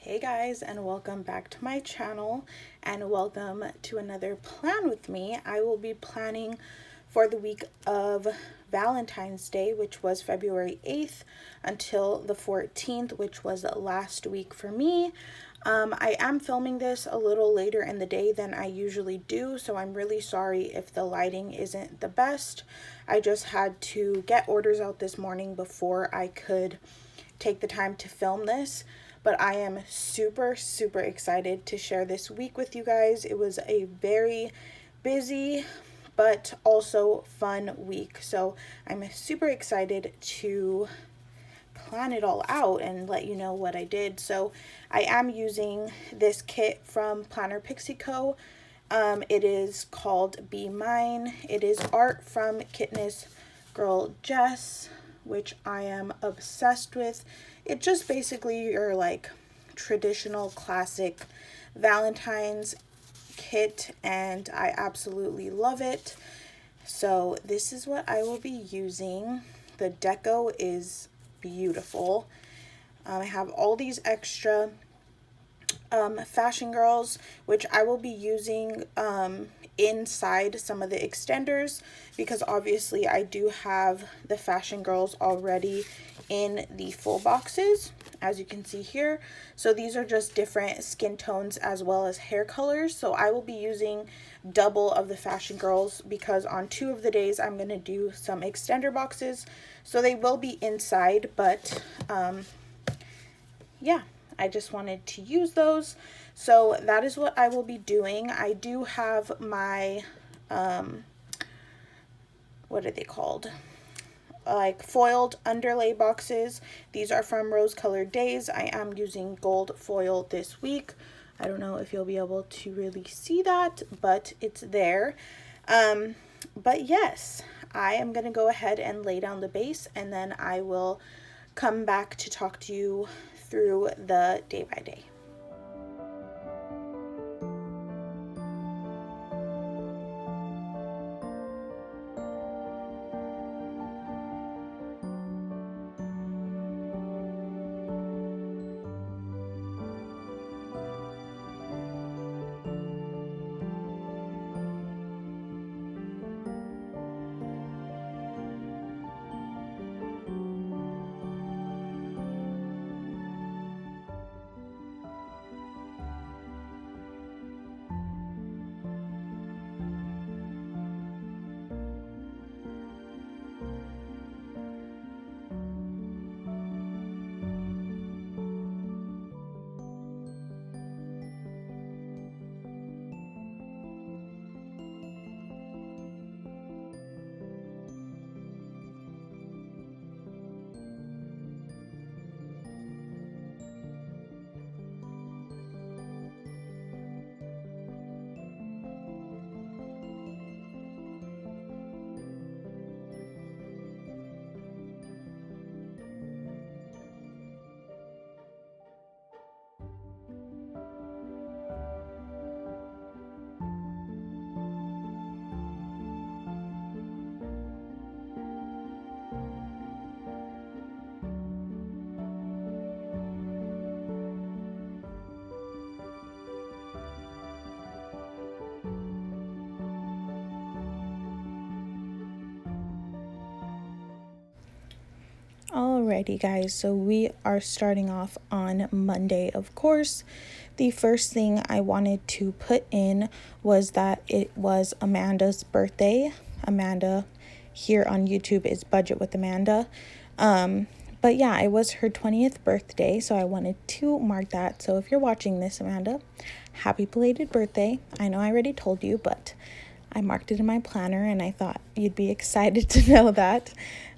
Hey guys, and welcome back to my channel, and welcome to another plan with me. I will be planning for the week of Valentine's Day, which was February 8th until the 14th, which was last week for me. I am filming this a little later in the day than I usually do, so I'm really sorry if the lighting isn't the best. I just had to get orders out this morning before I could take the time to film this. But I am super excited to share this week with you guys. It was a very busy but also fun week. So I'm super excited to plan it all out and let you know what I did. So I am using this kit from Planner Pixie Co. It is called Be Mine. It is art from kittenishgirl Jess, which I am obsessed with. It just basically your like traditional classic Valentine's kit, and I absolutely love it. So this is what I will be using. The deco is beautiful. I have all these extra fashion girls, which I will be using inside some of the extenders, because obviously I do have the fashion girls already in the full boxes, as you can see here. So these are just different skin tones as well as hair colors. So I will be using double of the fashion girls, because on 2 of the days I'm going to do some extender boxes, so they will be inside. But yeah, I just wanted to use those. So that is what I will be doing. I do have my, what are they called? Like foiled underlay boxes. These are from Rose Colored Days. I am using gold foil this week. I don't know if you'll be able to really see that, but it's there. But yes, I am going to go ahead and lay down the base, and then I will come back to talk to you through the day by day. Alrighty guys, so we are starting off on Monday, of course. The first thing I wanted to put in was that it was Amanda's birthday. Amanda here on YouTube is Budget with Amanda. But yeah, it was her 20th birthday, so I wanted to mark that. So if you're watching this, Amanda, happy belated birthday. I know I already told you, but I marked it in my planner and I thought you'd be excited to know that.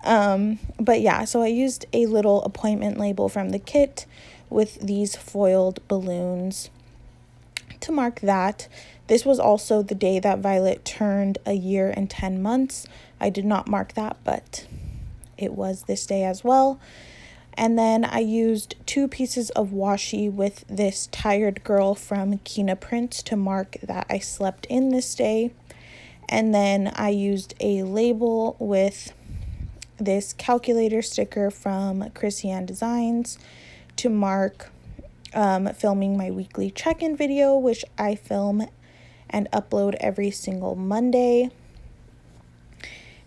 But yeah, so I used a little appointment label from the kit with these foiled balloons to mark that. This was also the day that Violet turned a year and 10 months. I did not mark that, but it was this day as well. And then I used 2 pieces of washi with this Tired Girl from Kina Prints to mark that I slept in this day. And then I used a label with this calculator sticker from Chrissy Ann Designs to mark filming my weekly check-in video, which I film and upload every single Monday.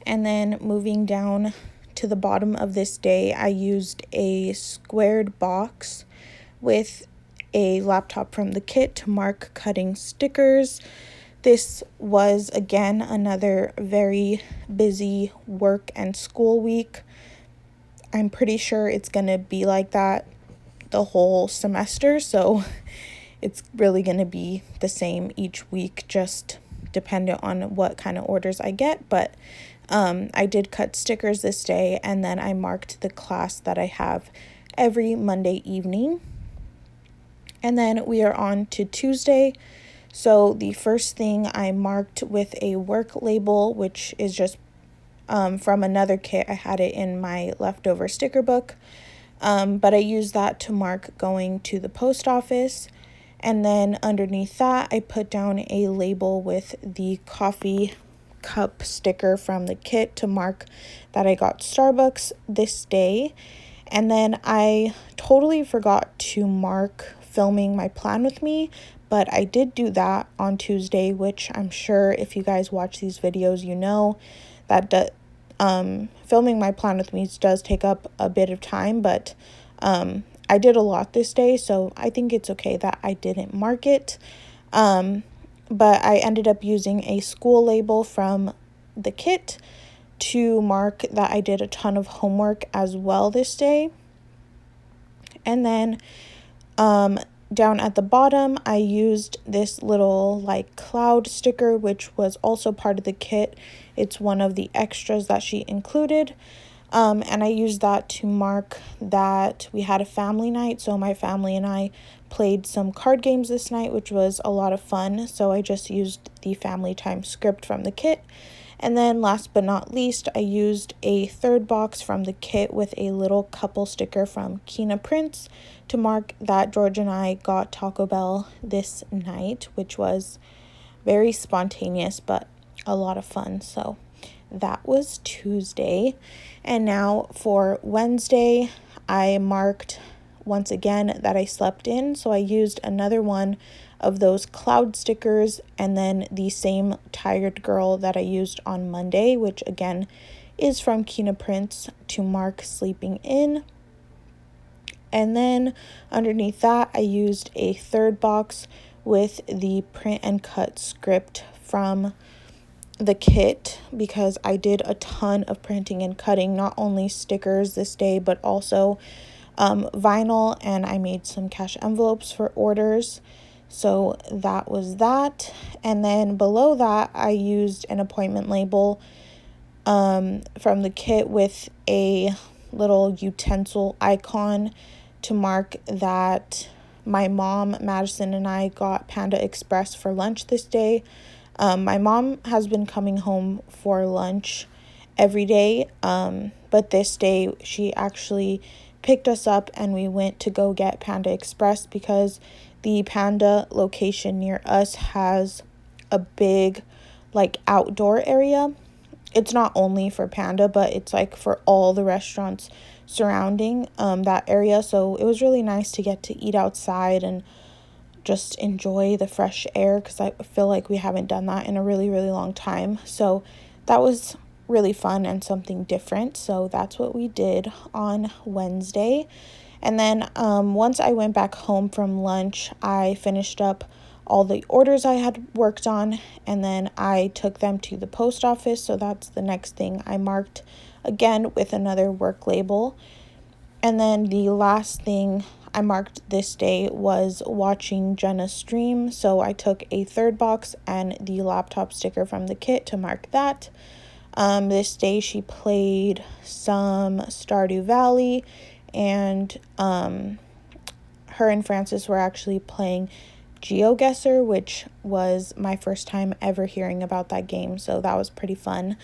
And then moving down to the bottom of this day, I used a squared box with a laptop from the kit to mark cutting stickers. This was, again, another very busy work and school week. I'm pretty sure it's going to be like that the whole semester, so it's really going to be the same each week, just dependent on what kind of orders I get. But I did cut stickers this day, and then I marked the class that I have every Monday evening. And then we are on to Tuesday. So the first thing I marked with a work label, which is just from another kit. I had it in my leftover sticker book, but I used that to mark going to the post office. And then underneath that, I put down a label with the coffee cup sticker from the kit to mark that I got Starbucks this day. And then I totally forgot to mark filming my plan with me, but I did do that on Tuesday, which I'm sure if you guys watch these videos, you know that filming my plan with me does take up a bit of time, but I did a lot this day, so I think it's okay that I didn't mark it. But I ended up using a school label from the kit to mark that I did a ton of homework as well this day. And then down at the bottom, I used this little like cloud sticker, which was also part of the kit. It's one of the extras that she included. And I used that to mark that we had a family night. So my family and I played some card games this night, which was a lot of fun. So I just used the family time script from the kit. And then last but not least, I used a third box from the kit with a little couple sticker from Kina Prince to mark that George and I got Taco Bell this night, which was very spontaneous, but a lot of fun. So that was Tuesday. And now for Wednesday, I marked once again that I slept in. So I used another one of those cloud stickers and then the same tired girl that I used on Monday, which again is from Kina Prince, to mark sleeping in. And then underneath that, I used a third box with the print and cut script from the kit because I did a ton of printing and cutting, not only stickers this day, but also vinyl, and I made some cash envelopes for orders. So that was that. And then below that, I used an appointment label from the kit with a little utensil icon to mark that my mom, Madison, and I got Panda Express for lunch this day. My mom has been coming home for lunch every day, but this day she actually picked us up and we went to go get Panda Express because the Panda location near us has a big like outdoor area. It's not only for Panda, but it's like for all the restaurants surrounding that area. So it was really nice to get to eat outside and just enjoy the fresh air because I feel like we haven't done that in a really, really long time. So that was really fun and something different. So that's what we did on Wednesday. And then once I went back home from lunch, I finished up all the orders I had worked on, and then I took them to the post office. So that's the next thing I marked, again with another work label. And then the last thing I marked this day was watching Jenna stream. So I took a third box and the laptop sticker from the kit to mark that. This day she played some Stardew Valley, and her and Francis were actually playing GeoGuessr, which was my first time ever hearing about that game, so that was pretty fun.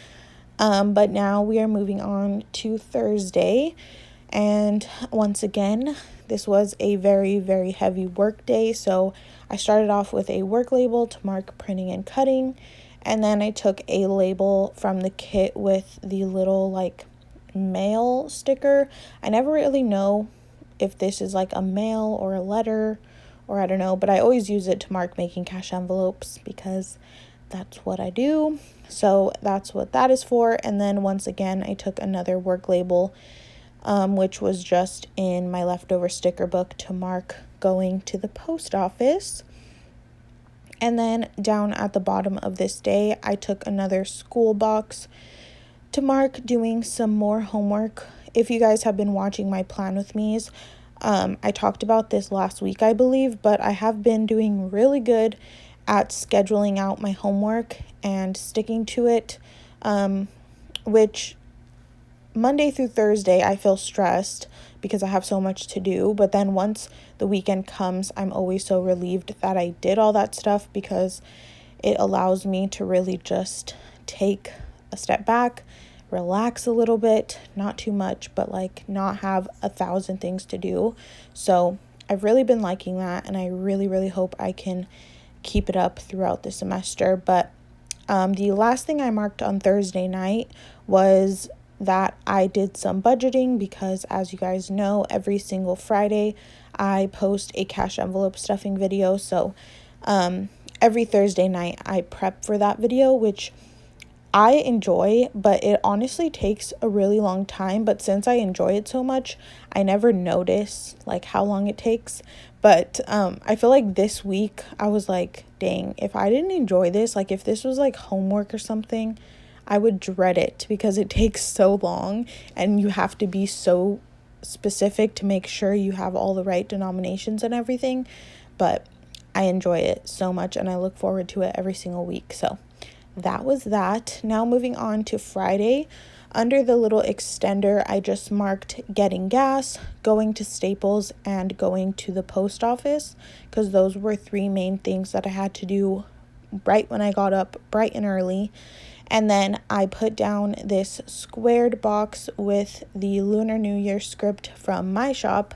But now we are moving on to Thursday, and once again, this was a very, very heavy work day. So I started off with a work label to mark printing and cutting, and then I took a label from the kit with the little like mail sticker. I never really know if this is like a mail or a letter, or I don't know, but I always use it to mark making cash envelopes because that's what I do. So that's what that is for. And then once again, I took another work label, which was just in my leftover sticker book to mark going to the post office. And then down at the bottom of this day, I took another school box to mark doing some more homework. If you guys have been watching my plan with me's, I talked about this last week, I believe, but I have been doing really good at scheduling out my homework and sticking to it, which Monday through Thursday, I feel stressed because I have so much to do. But then once the weekend comes, I'm always so relieved that I did all that stuff because it allows me to really just take a step back, relax a little bit, not too much, but like not have 1,000 things to do. So I've really been liking that, and I really, really hope I can keep it up throughout the semester. But the last thing I marked on Thursday night was that I did some budgeting because, as you guys know, every single Friday I post a cash envelope stuffing video. So every Thursday night I prep for that video, which I enjoy, but it honestly takes a really long time. But since I enjoy it so much, I never notice like how long it takes. But I feel like this week I was like, dang, if I didn't enjoy this, like if this was like homework or something, I would dread it because it takes so long and you have to be so specific to make sure you have all the right denominations and everything. But I enjoy it so much and I look forward to it every single week. So that was that. Now moving on to Friday. Under the little extender, I just marked getting gas, going to Staples, and going to the post office because those were 3 main things that I had to do right when I got up bright and early. And then I put down this squared box with the Lunar New Year script from my shop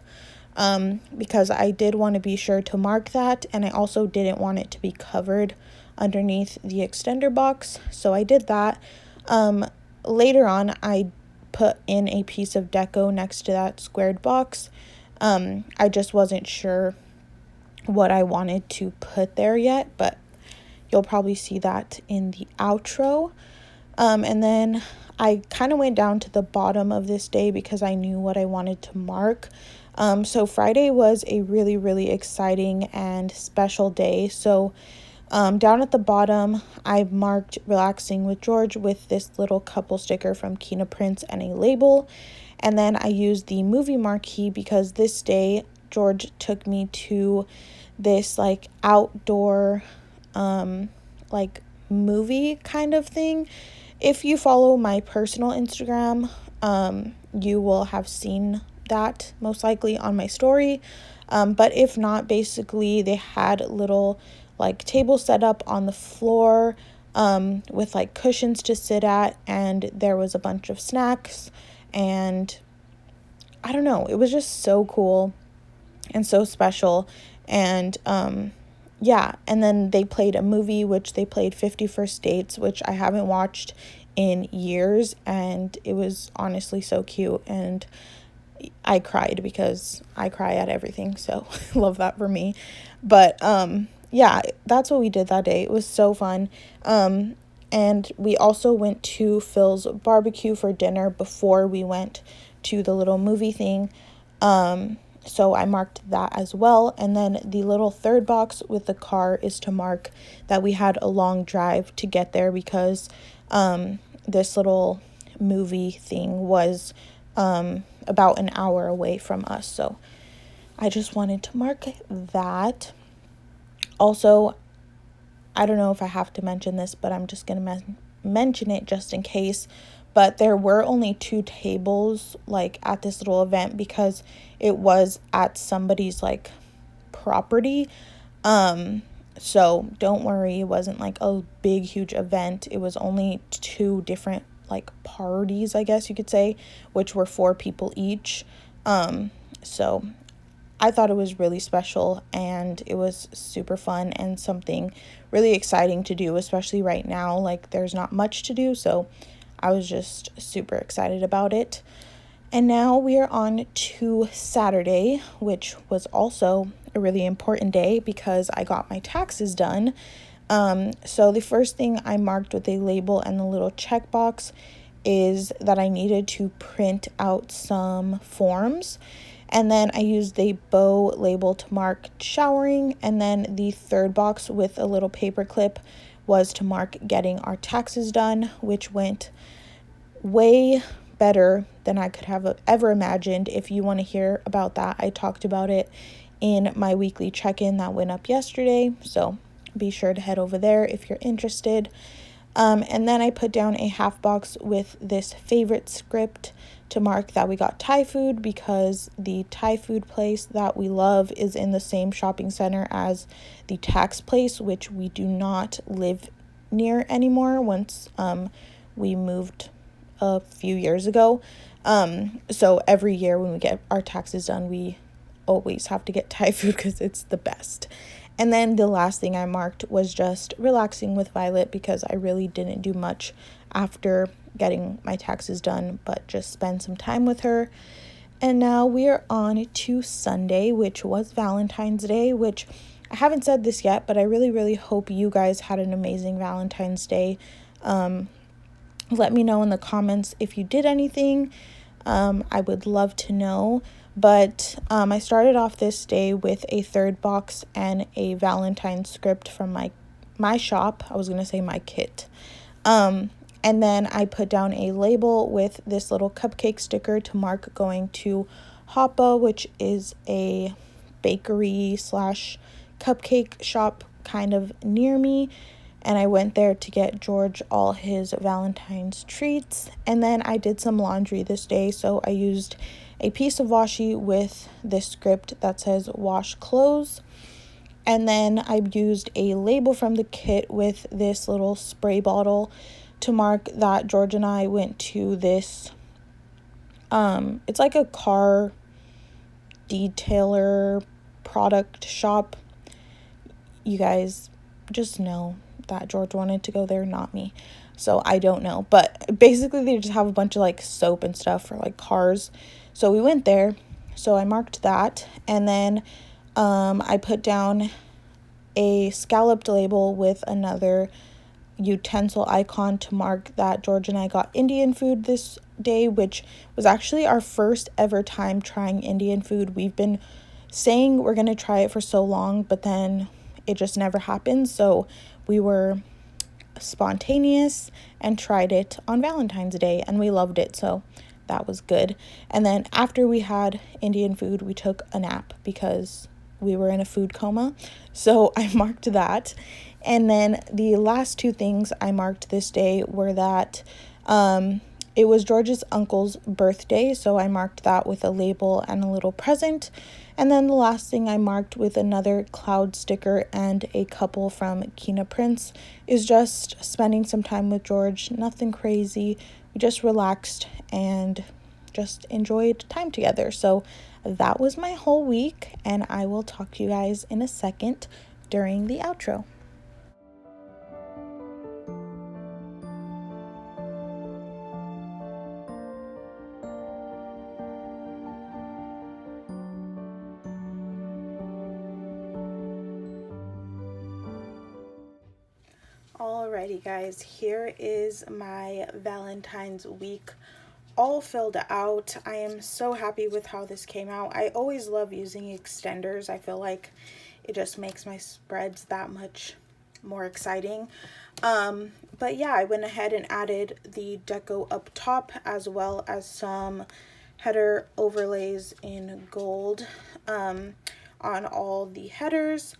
because I did want to be sure to mark that, and I also didn't want it to be covered underneath the extender box, so I did that. Later on, I put in a piece of deco next to that squared box. I just wasn't sure what I wanted to put there yet, but you'll probably see that in the outro. And then I kind of went down to the bottom of this day because I knew what I wanted to mark. So Friday was a really, really exciting and special day. So down at the bottom, I marked relaxing with George with this little couple sticker from Kina Prince and a label. And then I used the movie marquee because this day George took me to this like outdoor like movie kind of thing. If you follow my personal Instagram, you will have seen that most likely on my story. But if not, basically they had little like tables set up on the floor with like cushions to sit at, and there was a bunch of snacks, and I don't know, it was just so cool and so special. And yeah, and then they played a movie, which they played 50 First Dates, which I haven't watched in years, and it was honestly so cute, and I cried because I cry at everything, so love that for me. But yeah, that's what we did that day. It was so fun. And we also went to Phil's barbecue for dinner before we went to the little movie thing. So I marked that as well. And then the little third box with the car is to mark that we had a long drive to get there because this little movie thing was about an hour away from us. So I just wanted to mark that. Also, I don't know if I have to mention this, but I'm just going to mention it just in case. But there were only 2 tables like at this little event because it was at somebody's like property. So don't worry, it wasn't like a big huge event. It was only 2 different like parties, I guess you could say, which were 4 people each. So I thought it was really special, and it was super fun and something really exciting to do, especially right now. Like there's not much to do, so I was just super excited about it. And now we are on to Saturday, which was also a really important day because I got my taxes done. So the first thing I marked with a label and the little checkbox is that I needed to print out some forms. And then I used the bow label to mark showering. And then the third box with a little paper clip was to mark getting our taxes done, which went way better than I could have ever imagined. If you want to hear about that, I talked about it in my weekly check-in that went up yesterday. So be sure to head over there if you're interested. And then I put down a half box with this favorite script to mark that we got Thai food because the Thai food place that we love is in the same shopping center as the tax place, which we do not live near anymore once we moved a few years ago. So every year when we get our taxes done, we always have to get Thai food because it's the best. And then the last thing I marked was just relaxing with Violet because I really didn't do much after getting my taxes done, but just spend some time with her. And now we are on to Sunday, which was Valentine's Day, which I haven't said this yet, but I really, really hope you guys had an amazing Valentine's Day. Let me know in the comments if you did anything. I would love to know. But I started off this day with a third box and a Valentine script from my shop. I was going to say my kit. And then I put down a label with this little cupcake sticker to mark going to Habra, which is a bakery slash cupcake shop kind of near me. And I went there to get George all his Valentine's treats. And then I did some laundry this day, so I used a piece of washi with this script that says wash clothes. And then I used a label from the kit with this little spray bottle to mark that George and I went to this, it's like a car detailer product shop. You guys just know that George wanted to go there, not me. So I don't know. But basically they just have a bunch of like soap and stuff for like cars. So we went there. So I marked that. And then I put down a scalloped label with another utensil icon to mark that George and I got Indian food this day, which was actually our first ever time trying Indian food. We've been saying we're going to try it for so long, but then it just never happened. So we were spontaneous and tried it on Valentine's Day, and we loved it. So that was good. And then after we had Indian food, we took a nap because we were in a food coma. So I marked that. And then the last two things I marked this day were that it was George's uncle's birthday, so I marked that with a label and a little present. And then the last thing I marked with another cloud sticker and a couple from Kina Prince is just spending some time with George. Nothing crazy. We just relaxed and just enjoyed time together. So that was my whole week, and I will talk to you guys in a second during the outro. Alrighty guys, here is my Valentine's week all filled out. I am so happy with how this came out. I always love using extenders. I feel like it just makes my spreads that much more exciting. But yeah, I went ahead and added the deco up top as well as some header overlays in gold on all the headers,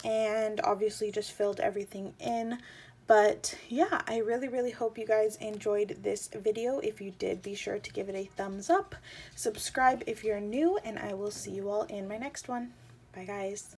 and obviously just filled everything in. But yeah, I really hope you guys enjoyed this video. If you did, be sure to give it a thumbs up, subscribe if you're new, and I will see you all in my next one. Bye guys.